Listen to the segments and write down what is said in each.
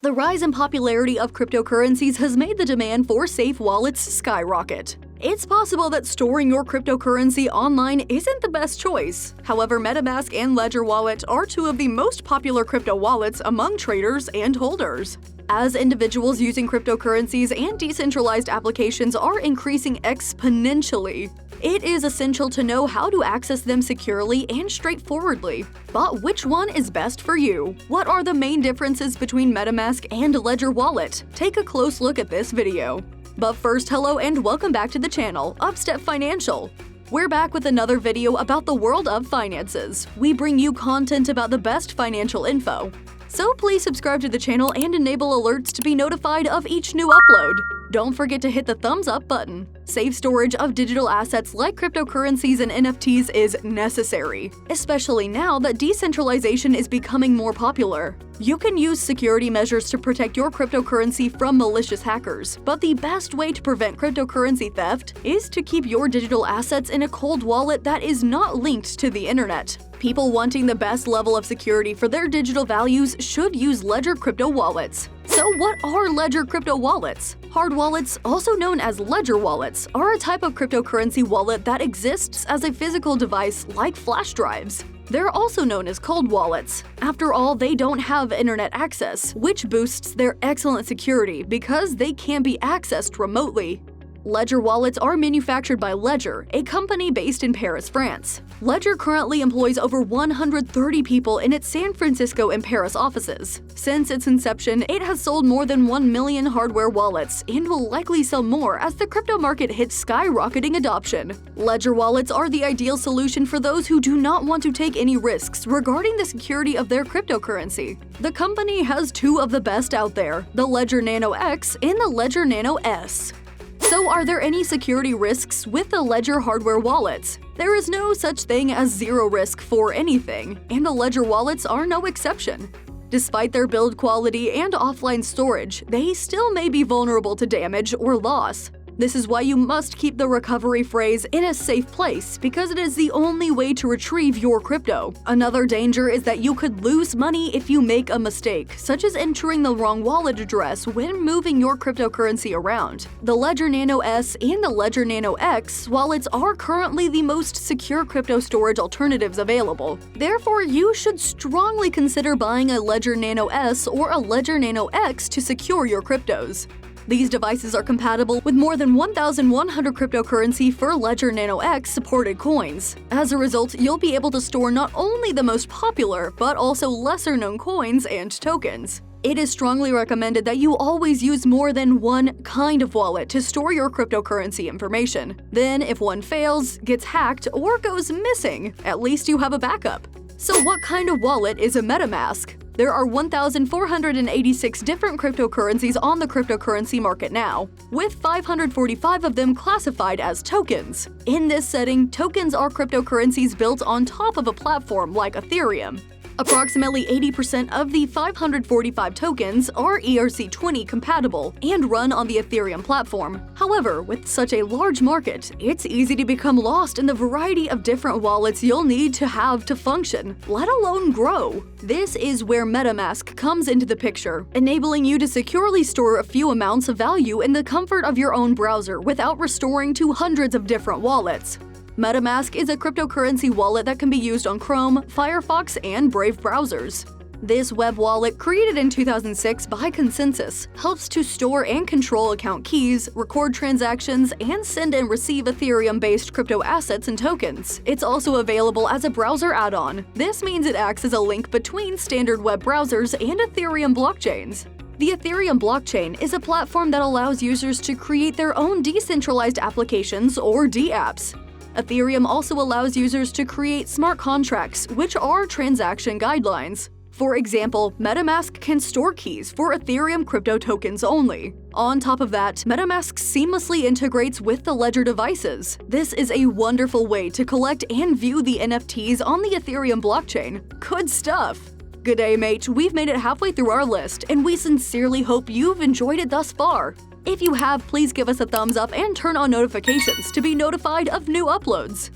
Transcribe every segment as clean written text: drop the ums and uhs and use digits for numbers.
The rise in popularity of cryptocurrencies has made the demand for safe wallets skyrocket. It's possible that storing your cryptocurrency online isn't the best choice. However, MetaMask and Ledger Wallet are two of the most popular crypto wallets among traders and holders. As individuals using cryptocurrencies and decentralized applications are increasing exponentially, it is essential to know how to access them securely and straightforwardly. But which one is best for you? What are the main differences between MetaMask and Ledger Wallet? Take a close look at this video. But first, hello and welcome back to the channel, Upstep Financial. We're back with another video about the world of finances. We bring you content about the best financial info. So please subscribe to the channel and enable alerts to be notified of each new upload. Don't forget to hit the thumbs up button. Safe storage of digital assets like cryptocurrencies and NFTs is necessary, especially now that decentralization is becoming more popular. You can use security measures to protect your cryptocurrency from malicious hackers, but the best way to prevent cryptocurrency theft is to keep your digital assets in a cold wallet that is not linked to the internet. People wanting the best level of security for their digital values should use Ledger crypto wallets. So what are Ledger crypto wallets? Hard wallets, also known as Ledger wallets, are a type of cryptocurrency wallet that exists as a physical device like flash drives. They're also known as cold wallets. After all, they don't have internet access, which boosts their excellent security because they can be accessed remotely. Ledger wallets are manufactured by Ledger, a company based in Paris, France. Ledger currently employs over 130 people in its San Francisco and Paris offices. Since its inception, it has sold more than 1 million hardware wallets and will likely sell more as the crypto market hits skyrocketing adoption. Ledger wallets are the ideal solution for those who do not want to take any risks regarding the security of their cryptocurrency. The company has two of the best out there, the Ledger Nano X and the Ledger Nano S. So are there any security risks with the Ledger hardware wallets? There is no such thing as zero risk for anything, and the Ledger wallets are no exception. Despite their build quality and offline storage, they still may be vulnerable to damage or loss. This is why you must keep the recovery phrase in a safe place, because it is the only way to retrieve your crypto. Another danger is that you could lose money if you make a mistake, such as entering the wrong wallet address when moving your cryptocurrency around. The Ledger Nano S and the Ledger Nano X wallets are currently the most secure crypto storage alternatives available. Therefore, you should strongly consider buying a Ledger Nano S or a Ledger Nano X to secure your cryptos. These devices are compatible with more than 1,100 cryptocurrency for Ledger Nano X supported coins. As a result, you'll be able to store not only the most popular, but also lesser-known coins and tokens. It is strongly recommended that you always use more than one kind of wallet to store your cryptocurrency information. Then, if one fails, gets hacked, or goes missing, at least you have a backup. So what kind of wallet is a MetaMask? There are 1,486 different cryptocurrencies on the cryptocurrency market now, with 545 of them classified as tokens. In this setting, tokens are cryptocurrencies built on top of a platform like Ethereum. Approximately 80% of the 545 tokens are ERC20 compatible and run on the Ethereum platform. However, with such a large market, it's easy to become lost in the variety of different wallets you'll need to have to function, let alone grow. This is where MetaMask comes into the picture, enabling you to securely store a few amounts of value in the comfort of your own browser without restoring to hundreds of different wallets. MetaMask is a cryptocurrency wallet that can be used on Chrome, Firefox, and Brave browsers. This web wallet, created in 2006 by consensus, helps to store and control account keys, record transactions, and send and receive Ethereum-based crypto assets and tokens. It's also available as a browser add-on. This means it acts as a link between standard web browsers and Ethereum blockchains. The Ethereum blockchain is a platform that allows users to create their own decentralized applications or dApps. Ethereum also allows users to create smart contracts, which are transaction guidelines. For example, MetaMask can store keys for Ethereum crypto tokens only. On top of that, MetaMask seamlessly integrates with the Ledger devices. This is a wonderful way to collect and view the NFTs on the Ethereum blockchain. Good stuff! Good day, mate. We've made it halfway through our list, and we sincerely hope you've enjoyed it thus far. If you have, please give us a thumbs up and turn on notifications to be notified of new uploads.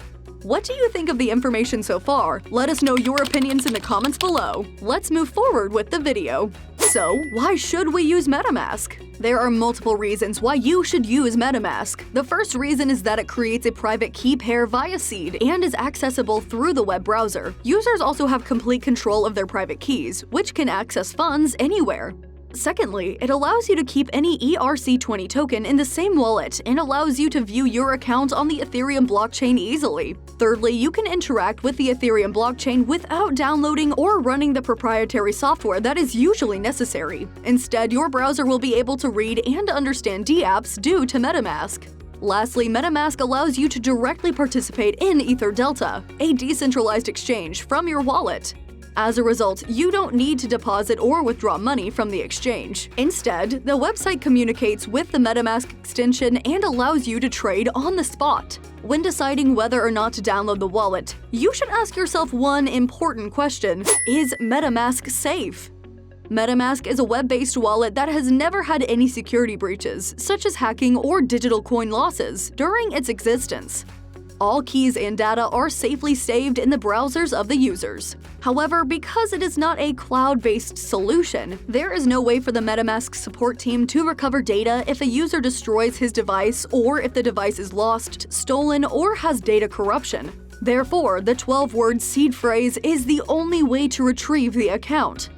What do you think of the information so far? Let us know your opinions in the comments below. Let's move forward with the video. So, why should we use MetaMask? There are multiple reasons why you should use MetaMask. The first reason is that it creates a private key pair via seed and is accessible through the web browser. Users also have complete control of their private keys, which can access funds anywhere. Secondly, it allows you to keep any ERC20 token in the same wallet and allows you to view your account on the Ethereum blockchain easily. Thirdly, you can interact with the Ethereum blockchain without downloading or running the proprietary software that is usually necessary. Instead, your browser will be able to read and understand dApps due to MetaMask. Lastly, MetaMask allows you to directly participate in EtherDelta, a decentralized exchange, from your wallet. As a result, you don't need to deposit or withdraw money from the exchange. Instead, the website communicates with the MetaMask extension and allows you to trade on the spot. When deciding whether or not to download the wallet, you should ask yourself one important question: is MetaMask safe? MetaMask is a web-based wallet that has never had any security breaches, such as hacking or digital coin losses, during its existence. All keys and data are safely saved in the browsers of the users. However, because it is not a cloud-based solution, there is no way for the MetaMask support team to recover data if a user destroys his device or if the device is lost, stolen, or has data corruption. Therefore, the 12-word seed phrase is the only way to retrieve the account.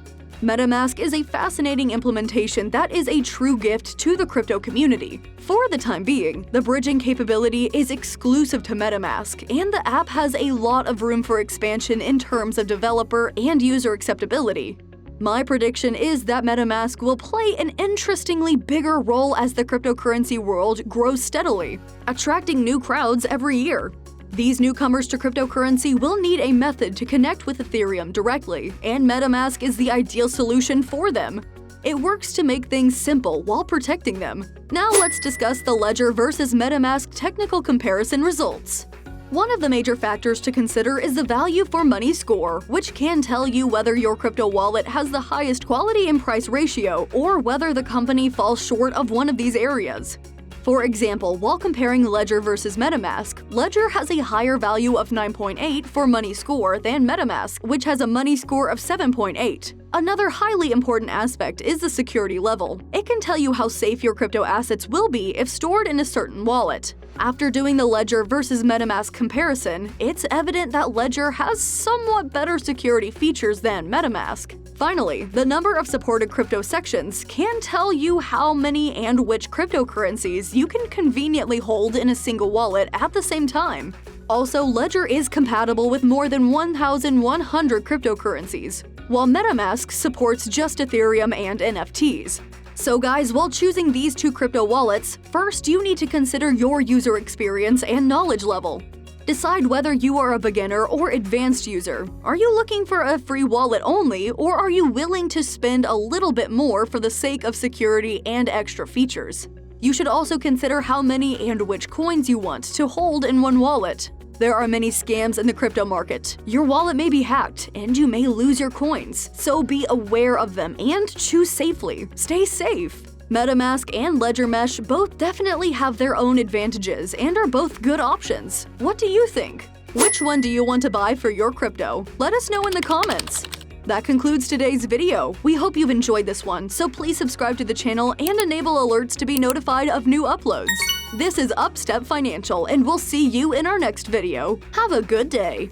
MetaMask is a fascinating implementation that is a true gift to the crypto community. For the time being, the bridging capability is exclusive to MetaMask, and the app has a lot of room for expansion in terms of developer and user acceptability. My prediction is that MetaMask will play an interestingly bigger role as the cryptocurrency world grows steadily, attracting new crowds every year. These newcomers to cryptocurrency will need a method to connect with Ethereum directly, and MetaMask is the ideal solution for them. It works to make things simple while protecting them. Now let's discuss the Ledger versus MetaMask technical comparison results. One of the major factors to consider is the value for money score, which can tell you whether your crypto wallet has the highest quality and price ratio or whether the company falls short of one of these areas. For example, while comparing Ledger versus MetaMask, Ledger has a higher value of 9.8 for money score than MetaMask, which has a money score of 7.8. Another highly important aspect is the security level. It can tell you how safe your crypto assets will be if stored in a certain wallet. After doing the Ledger versus MetaMask comparison, it's evident that Ledger has somewhat better security features than MetaMask. Finally, the number of supported crypto sections can tell you how many and which cryptocurrencies you can conveniently hold in a single wallet at the same time. Also, Ledger is compatible with more than 1,100 cryptocurrencies, while MetaMask supports just Ethereum and NFTs. So guys, while choosing these two crypto wallets, first you need to consider your user experience and knowledge level. Decide whether you are a beginner or advanced user. Are you looking for a free wallet only, or are you willing to spend a little bit more for the sake of security and extra features? You should also consider how many and which coins you want to hold in one wallet. There are many scams in the crypto market. Your wallet may be hacked, and you may lose your coins, so be aware of them and choose safely. Stay safe. MetaMask and Ledger Mesh both definitely have their own advantages and are both good options. What do you think? Which one do you want to buy for your crypto? Let us know in the comments. That concludes today's video. We hope you've enjoyed this one, so please subscribe to the channel and enable alerts to be notified of new uploads. This is Upstep Financial, and we'll see you in our next video. Have a good day.